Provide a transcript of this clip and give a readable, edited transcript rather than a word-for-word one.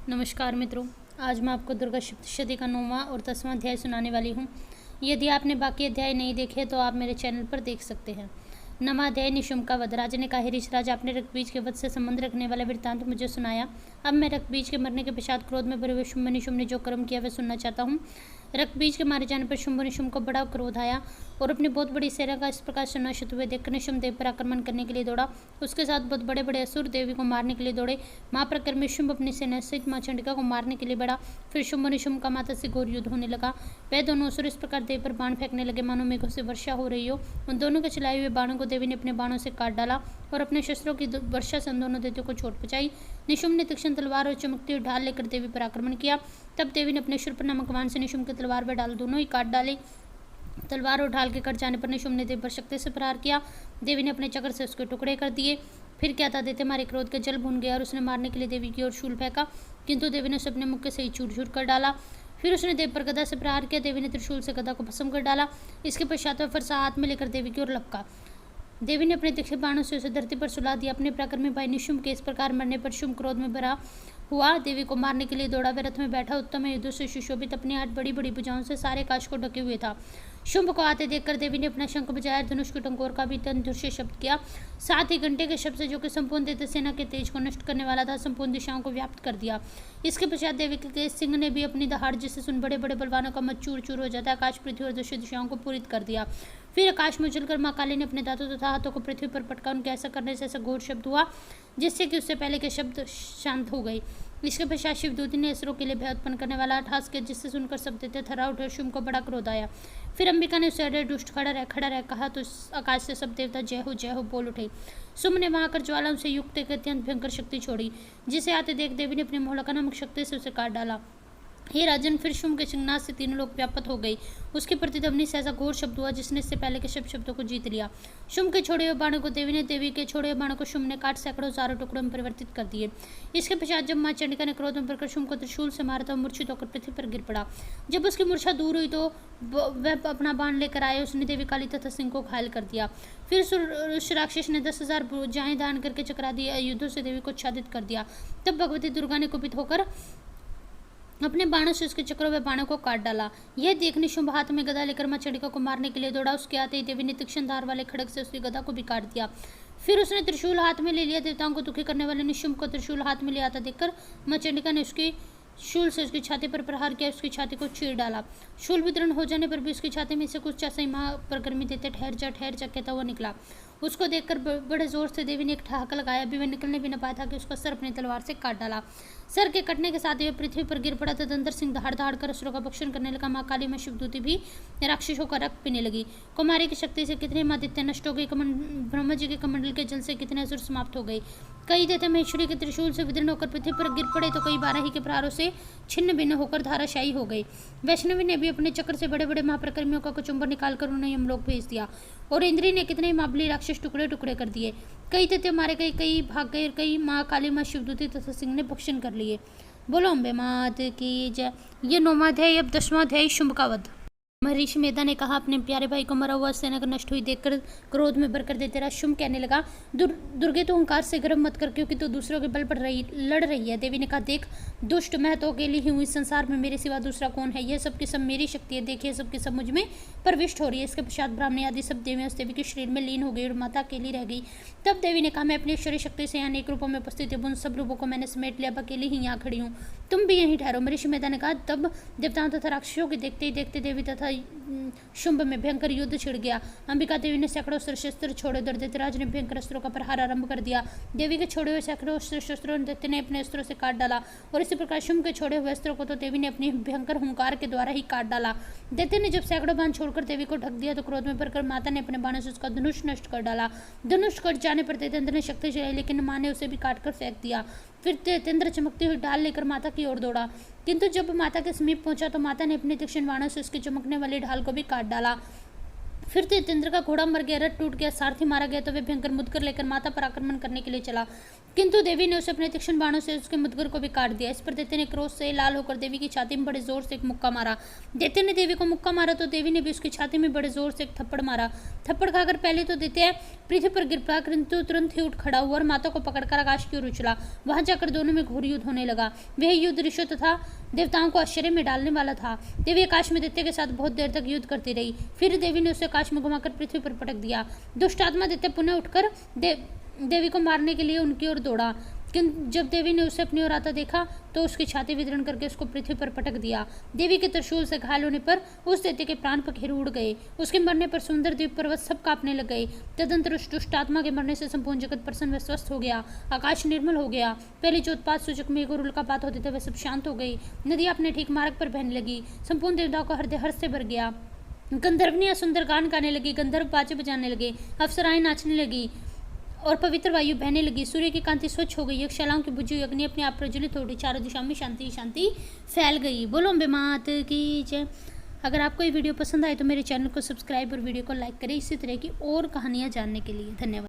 नमस्कार मित्रों, आज मैं आपको दुर्गा सप्तशती का 9वां और 10वां अध्याय सुनाने वाली हूँ। यदि आपने बाकी अध्याय नहीं देखे तो आप मेरे चैनल पर देख सकते हैं। 9वां अध्याय निशुम्भ का वध। राजा ने कहा, हे ऋषिराज, आपने रक्तबीज के वध से संबंध रखने वाला वृत्तांत मुझे सुनाया। अब मैं रक्तबीज के मरने के पश्चात क्रोध में भरे हुए शुंभ निशुम्भ ने जो कर्म किया वह सुनना चाहता हूँ। रक्तबीज के मारे जाने पर शुंभ निशुम्भ को बड़ा क्रोध आया और अपनी बहुत बड़ी सेना का इस प्रकार सुनाशित हुए देखकर निशुम्भ देव पर आक्रमण करने के लिए दौड़ा। उसके साथ बहुत बड़े बड़े असुर देवी को मारने के लिए दौड़े। महाप्रक्रमी शुंभ अपनी सेना सहित मां चंडिका को मारने के लिए बढ़ा। फिर शुंभ निशुम्भ का माता से घोर युद्ध होने लगा। वह दोनों असुर इस प्रकार देव पर बाण फेंकने लगे मानो मेघों से वर्षा हो रही हो। उन दोनों के चलाए हुए बाणों को देवी ने अपने बाणों से काट डाला और अपने शस्त्रों की वर्षा से उन दोनों दैत्यों को चोट पहुंचाई। निशुम्भ ने तीक्ष्ण तलवार और चमकती हुई ढाल लेकर देवी पर आक्रमण किया। तब देवी ने अपने शूर्प नामक बाण से निशुम्भ की तलवार व ढाल दोनों ही काट डाले। तलवार और ढाल के कट जाने पर निशुम्भ ने देवी पर शक्ति से प्रहार किया। देवी ने अपने चक्र से उसके टुकड़े कर दिए। फिर क्या था, दैत्य मारे क्रोध के जल भून गया और उसने मारने के लिए देवी की ओर शूल फेंका, किंतु देवी ने उसे अपने मुक्के से ही चूर चूर कर डाला। फिर उसने देव पर गदा से प्रहार किया। देवी ने त्रिशूल से गदा को भस्म कर डाला। इसके पश्चात वह फरसा हाथ में लेकर देवी की ओर लपका। देवी ने अपने तीखे बाणों से उसे धरती पर सुला दिया। अपने पराक्रमी भाई निशुम्भ के इस प्रकार मरने पर शुंभ क्रोध में भरा हुआ देवी को मारने के लिए दौड़ा। वह रथ में बैठा उत्तम युद्धों से सुशोभित अपनी 8 बड़ी बड़ी भुजाओं से सारे काश को ढके हुए था। शुंभ को आते देखकर देवी ने अपना शंख बजाया। धनुष के टंकोर का भी तन से शब्द किया। साथ ही घंटे के शब्द से, जो कि संपूर्ण दैत्य सेना के तेज को नष्ट करने वाला था, संपूर्ण दिशाओं को व्याप्त कर दिया। इसके पश्चात देवी के सिंह ने भी अपनी दहाड़, जिससे सुन बड़े बड़े बलवानों का मत चूर चूर हो जाता है, आकाश, पृथ्वी और दूसरी दिशाओं को पूरित कर दिया। फिर आकाश में उछलकर मां काली ने अपने दांतों तथा हाथों को पृथ्वी पर पटका। उनके ऐसा करने से ऐसा घोर शब्द हुआ जिससे कि उससे पहले के शब्द शांत हो गए। इसके पश्चात शिवदूती ने असुरों के लिए भय उत्पन्न करने वाला अट्टहास किया, जिससे सुनकर सब दैत्य थर्रा उठे। शुंभ को बड़ा क्रोध आया। फिर अंबिका ने उसे, अरे दुष्ट, खड़ा रह कहा तो आकाश से सब देवता जय हो बोल उठे। शुंभ ने वहां कर ज्वालाओं से युक्त एक अत्यंत भयंकर शक्ति छोड़ी, जिसे आते देख देवी ने अपनी मोहलका नामक शक्ति से उसे काट डाला। हे राजन, फिर शुंभ के सिंहनाद से तीनों लोग व्याप्त हो गई। उसकी प्रतिध्वनि से ऐसा घोर शब्द हुआ जिसने इससे पहले के शब्दों को जीत लिया। शुंभ के छोड़े हुए बाणों को देवी के छोड़े हुए बाणों को शुंभ ने काट सैकड़ों सारों टुकड़ों में परिवर्तित कर दिए। इसके पश्चात जब मां चंडिका ने क्रोध में भरकर शुंभ को त्रिशूल से मारा तो मूर्छित होकर पृथ्वी पर गिर पड़ा। जब उसकी मूर्छा दूर हुई तो वह अपना बाण लेकर आए। उसने देवी काली तथा सिंह को घायल कर दिया। फिर उस राक्षस ने 10,000 भुजाएं दान करके चकरा दिए, युद्धों से देवी को आच्छादित कर दिया। तब भगवती दुर्गा ने कुपित होकर अपने बाणों से उसके चक्रों में बाणों को काट डाला। यह देखने शुंभ हाथ में गदा लेकर मां चंडिका को मारने के लिए दौड़ा। उसके आते ही देवी ने तीक्ष्ण धार वाले खड़ग से उसकी गदा को भी काट दिया। फिर उसने त्रिशूल हाथ में ले लिया। देवताओं को दुखी करने वाले निशुम्भ को त्रिशूल हाथ में ले आता देखकर मां चंडिका ने उसकी शूल से उसकी छाती पर प्रहार किया, उसकी छाती को चीर डाला। शूल वितरण हो जाने पर भी उसकी छाती में से कुछ चासा महाप्रक्रमी देते ठहर जा कहता हुआ निकला। उसको देखकर बड़े जोर से देवी ने एक ठहाका लगाया। अभी वह निकलने भी न पाया था कि उसका सर अपनी तलवार से काट डाला। सर के कटने के साथ ही वह पृथ्वी पर गिर पड़ा। तदंतर सिंह दहाड़ कर असुरों का भक्षण करने लगा। मां काली में शिवदूती भी राक्षसों का रक्त पीने लगी। कुमारी की शक्ति से कितने मादित्य नष्ट हो गई। ब्रह्मा जी के कमंडल के जल से कितने असुर समाप्त हो गए। कई दैत्य महेश्वरी के त्रिशूल से विदीर्ण होकर पृथ्वी पर गिर पड़े तो कई 12 ही के प्रहारों से छिन्न भिन्न होकर धाराशायी हो गए। वैष्णवी ने भी अपने चक्र से बड़े बड़े महाप्रकर्मियों का कुचुंबर निकालकर उन्हें यमलोक भेज दिया और इंद्री ने कितने महाबली राक्षस टुकड़े टुकड़े कर दिए। कई दैत्य मारे गए, कई भाग गए, कई माँ काली, माँ शिवदूती तथा सिंह ने भक्षण कर लिए। बोलो अम्बे मात की जय। ये 9वां अध्याय। अब 10वां अध्याय शुंभ का वध। महर्षि मेधा ने कहा, अपने प्यारे भाई को मरा हुआ सेना नष्ट हुई देखकर क्रोध में भरकर देते रहा। शुंभ कहने लगा, दुर्गे तो अहंकार से गर्व मत कर, क्योंकि तो दूसरों के बल पर लड़ रही है। देवी ने कहा, देख दुष्ट, मैं तो अकेली ही हूँ। इस संसार में मेरे सिवा दूसरा कौन है। यह सब की सब मेरी शक्ति है। देखिए सबकी सब मुझ में प्रविष्ट हो रही है। इसके पश्चात ब्राह्मणी आदि सब देवियां उस देवी के शरीर में लीन हो गई और माता अकेली रह गई। तब देवी ने कहा, मैं अपनी ईश्वरीय शक्ति से अनेक रूपों में उपस्थित हूँ। उन सब रूपों को मैंने समेट लिया। अब अकेली ही यहाँ खड़ी हूँ, तुम भी यहीं ठहरो। महर्षि मेधा ने कहा, तब देवताओं तथा राक्षसों के देखते ही देखते देवी तथा शुंभ में भयंकर युद्ध छिड़ गया। अंबिका देवी ने सैकड़ों शस्त्र छोड़े। दैत्यराज ने भयंकर अस्त्रों का प्रहार आरंभ कर दिया। देवी के छोड़े हुए सैकड़ों शस्त्रों दैत्य ने अपने अस्त्रों से काट डाला और इसी प्रकार शुंभ के छोड़े हुए अस्त्रों को तो देवी ने अपनी भयंकर हुंकार के द्वारा ही काट डाला। दैत्य ने जब सैकड़ों बाण छोड़कर देवी को ढक दिया तो क्रोध में भरकर माता ने अपने बाणों से उसका धनुष नष्ट कर डाला। धनुष कट जाने पर दैत्येंद्र ने शक्ति चलाई, लेकिन मां ने उसे भी काटकर फेंक दिया। फिर दैत्येंद्र चमकती हुई ढाल लेकर माता की ओर दौड़ा, किंतु जब माता के समीप पहुंचा तो माता ने अपने तीक्ष्ण बाणों से उसकी चमकने वाली ढाल को भी काट डाला। फिर तेतेंद्र का घोड़ा मर गया, रथ टूट गया, सारथी मारा गया तो वे भयंकर मुदगर लेकर माता पर आक्रमण करने के लिए चला, किंतु देवी ने उसे अपने तीक्ष्ण बाणों से उसके मुदगर को भी काट दिया। इस पर दैत्य ने क्रोध से लाल होकर देवी की छाती में बड़े जोर से एक मुक्का मारा। दैत्य ने देवी को मुक्का मारा तो देवी ने भी उसकी छाती में बड़े जोर से एक थप्पड़ मारा। थप्पड़ खाकर पहले तो दैत्य पृथ्वी पर गिर पड़ा, किंतु तुरंत ही उठ खड़ा हुआ और माता को पकड़कर आकाश की ओर उछला। वहां जाकर दोनों में घोर युद्ध होने लगा। वह युद्ध ऋषियों तथा देवताओं को आश्चर्य में डालने वाला था। देवी आकाश में दैत्य के साथ बहुत देर तक युद्ध करती रही। फिर देवी ने उसे आकाश में घुमाकर पृथ्वी पर पटक दिया। दुष्ट आत्मा दैत्य पुनः उठकर देवी को मारने के लिए उनकी ओर दौड़ा, किंतु जब देवी ने उसे अपनी ओर आता देखा तो उसकी छाती विदरण करके उसको पृथ्वी पर पटक दिया। देवी के त्रिशूल से घायल होने पर उस दैत्य के प्राण पखेरु उड़ गए। उसके मरने पर सुंदर द्वीप पर्वत सब कांपने लग गए। तदंतर उस दुष्ट आत्मा के मरने से संपूर्ण जगत प्रसन्न व स्वस्थ हो गया। आकाश निर्मल हो गया। पहले जो उत्पात सूचक मेघ और उल्कापात होते थे वे सब शांत हो गई। नदियां अपने ठीक मार्ग पर बहने लगी। संपूर्ण देवताओं का हृदय हर्ष से भर गया। गंधर्वनियां सुंदर गान गाने लगी, गंधर्व बाजे बजाने लगे, अप्सराएं नाचने लगी और पवित्र वायु बहने लगी। सूर्य की कांति स्वच्छ हो गई। यक्षशालाओं की बुझी हुई अग्नि अपने आप प्रज्वलित हो उठी। चारों दिशाओं में शांति शांति फैल गई। बोलो अम्बे मात की जय। अगर आपको ये वीडियो पसंद आए तो मेरे चैनल को सब्सक्राइब और वीडियो को लाइक करें इसी तरह की और कहानियाँ जानने के लिए। धन्यवाद।